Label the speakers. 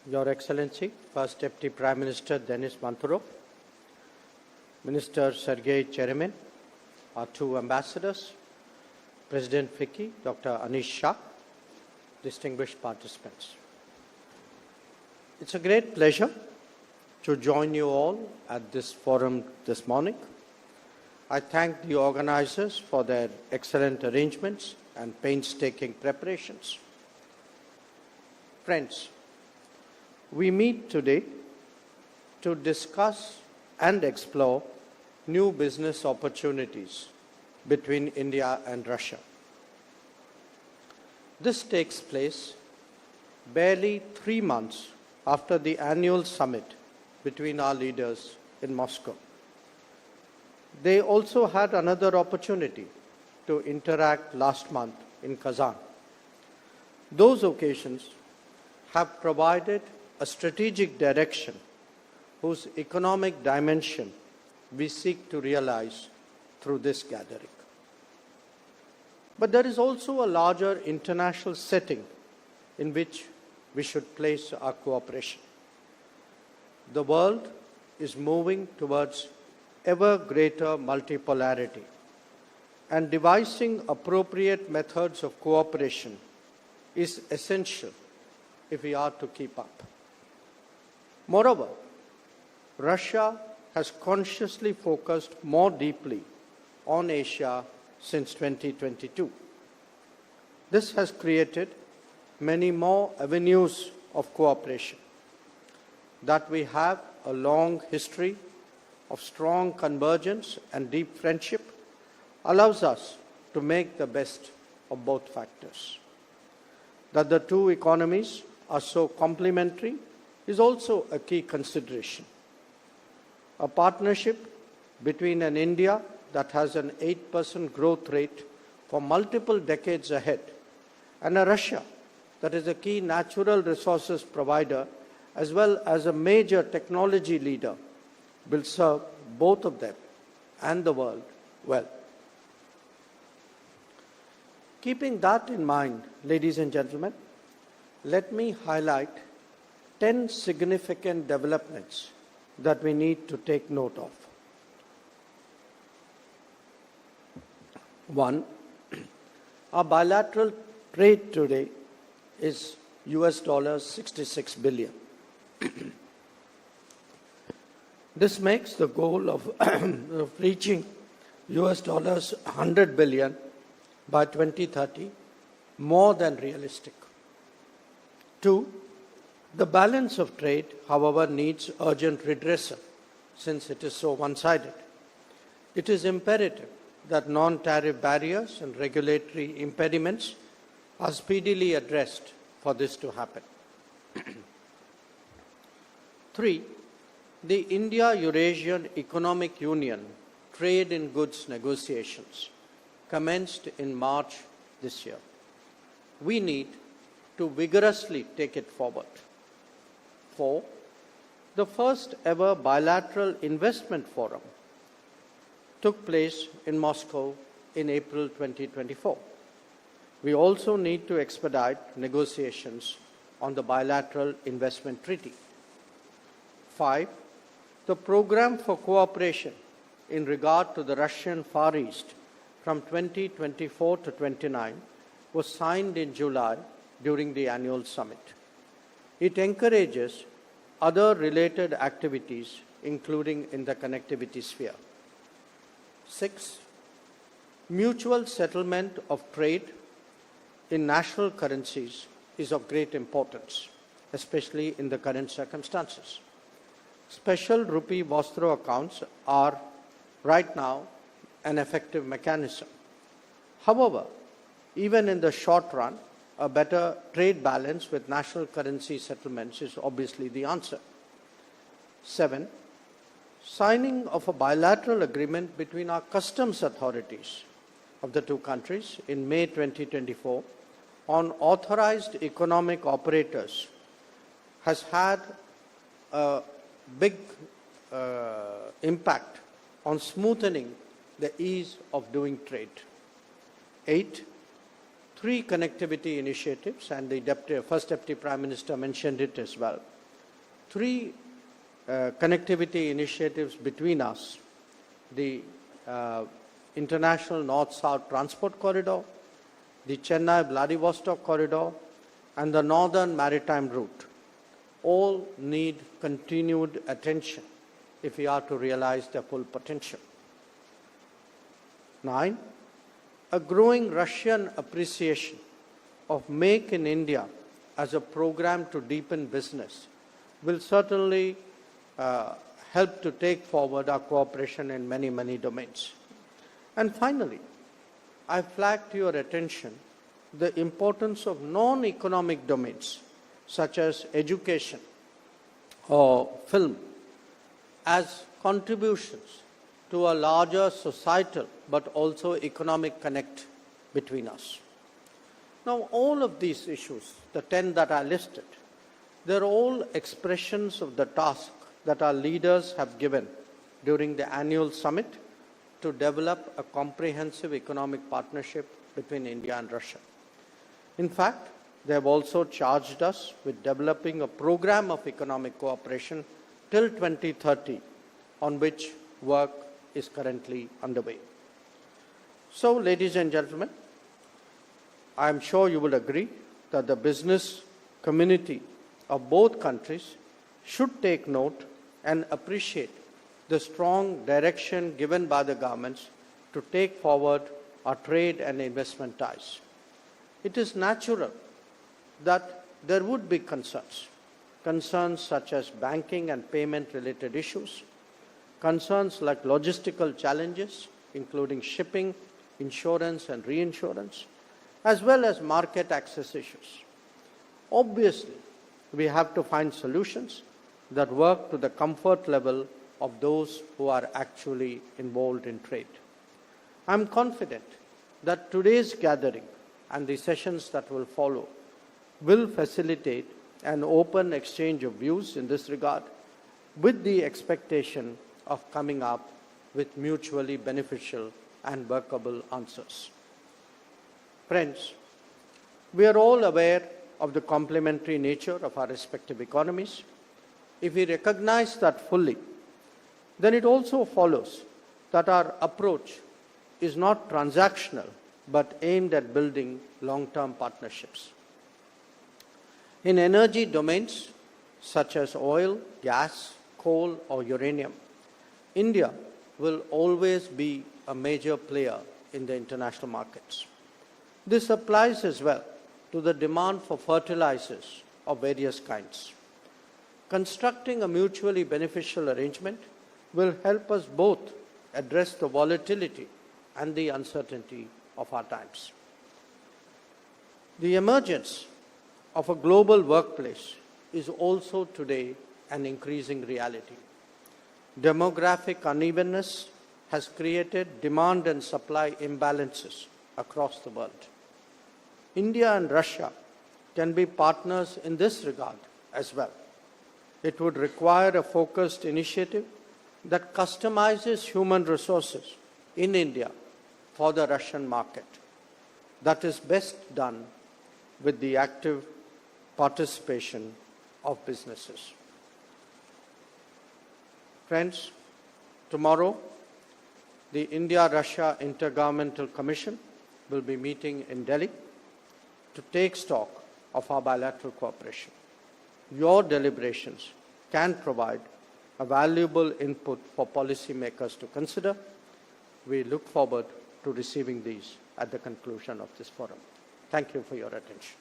Speaker 1: Your Excellency, First Deputy Prime Minister Denis Manturov, Minister Sergei Cheremin, our two ambassadors, President Vicky, Dr. Anish Shah, distinguished participants. It's a great pleasure to join you all at this forum this morning. I thank the organizers for their excellent arrangements and painstaking preparations. Friends, we meet today to discuss and explore new business opportunities between India and Russia. This takes place barely 3 months after the annual summit between our leaders in Moscow. They also had another opportunity to interact last month in Kazan. Those occasions have provided a strategic direction whose economic dimension we seek to realize through this gathering. But there is also a larger international setting in which we should place our cooperation. The world is moving towards ever greater multipolarity, and devising appropriate methods of cooperation is essential if we are to keep up. Moreover, Russia has consciously focused more deeply on Asia since 2022. This has created many more avenues of cooperation. That we have a long history of strong convergence and deep friendship allows us to make the best of both factors. That the two economies are so complementary is also a key consideration. A partnership between an India that has an 8% growth rate for multiple decades ahead and a Russia that is a key natural resources provider as well as a major technology leader will serve both of them and the world well. Keeping that in mind, ladies and gentlemen, let me highlight 10 significant developments that we need to take note of. 1. Our bilateral trade today is $66 billion. This makes the goal of reaching $100 billion by 2030 more than realistic. 2. The balance of trade, however, needs urgent redressal since it is so one-sided. It is imperative that non-tariff barriers and regulatory impediments are speedily addressed for this to happen. 3. The India-Eurasian Economic Union trade in goods negotiations commenced in March this year. We need to vigorously take it forward. 4. The first ever bilateral investment forum took place in Moscow in April 2024. We also need to expedite negotiations on the bilateral investment treaty. 5. The program for cooperation in regard to the Russian Far East from 2024 to 29 was signed in July during the annual summit. It encourages other related activities, including in the connectivity sphere. 6. Mutual settlement of trade in national currencies is of great importance, especially in the current circumstances. Special rupee Vostro accounts are right now an effective mechanism. However, even in the short run, a better trade balance with national currency settlements is obviously the answer. 7. Signing of a bilateral agreement between our customs authorities of the two countries in May 2024 on authorized economic operators has had a big impact on smoothening the ease of doing trade. 8. 3 connectivity initiatives, and the First Deputy Prime Minister mentioned it as well, three connectivity initiatives between us: the International North-South Transport Corridor, the Chennai-Vladivostok Corridor, and the Northern Maritime Route. All need continued attention if we are to realize their full potential. 9. A growing Russian appreciation of Make in India as a program to deepen business will certainly help to take forward our cooperation in many, many domains. And finally, I flag to your attention the importance of non-economic domains such as education or film as contributions to a larger societal but also economic connect between us. Now, all of these issues, the 10 that I listed, they're all expressions of the task that our leaders have given during the annual summit to develop a comprehensive economic partnership between India and Russia. In fact, they have also charged us with developing a program of economic cooperation till 2030, on which work is currently underway. So, ladies and gentlemen, I am sure you will agree that the business community of both countries should take note and appreciate the strong direction given by the governments to take forward our trade and investment ties. It is natural that there would be concerns such as banking and payment-related issues, concerns like logistical challenges, including shipping, insurance and reinsurance, as well as market access issues. Obviously, we have to find solutions that work to the comfort level of those who are actually involved in trade. I am confident that today's gathering and the sessions that will follow will facilitate an open exchange of views in this regard, with the expectation of coming up with mutually beneficial and workable answers. Friends, we are all aware of the complementary nature of our respective economies. If we recognize that fully, then it also follows that our approach is not transactional but aimed at building long-term partnerships. In energy domains such as oil, gas, coal or uranium, India will always be a major player in the international markets. This applies as well to the demand for fertilizers of various kinds. Constructing a mutually beneficial arrangement will help us both address the volatility and the uncertainty of our times. The emergence of a global workplace is also today an increasing reality. Demographic unevenness has created demand and supply imbalances across the world. India and Russia can be partners in this regard as well. It would require a focused initiative that customizes human resources in India for the Russian market. That is best done with the active participation of businesses. Friends, tomorrow the India-Russia Intergovernmental Commission will be meeting in Delhi to take stock of our bilateral cooperation. Your deliberations can provide a valuable input for policymakers to consider. We look forward to receiving these at the conclusion of this forum. Thank you for your attention.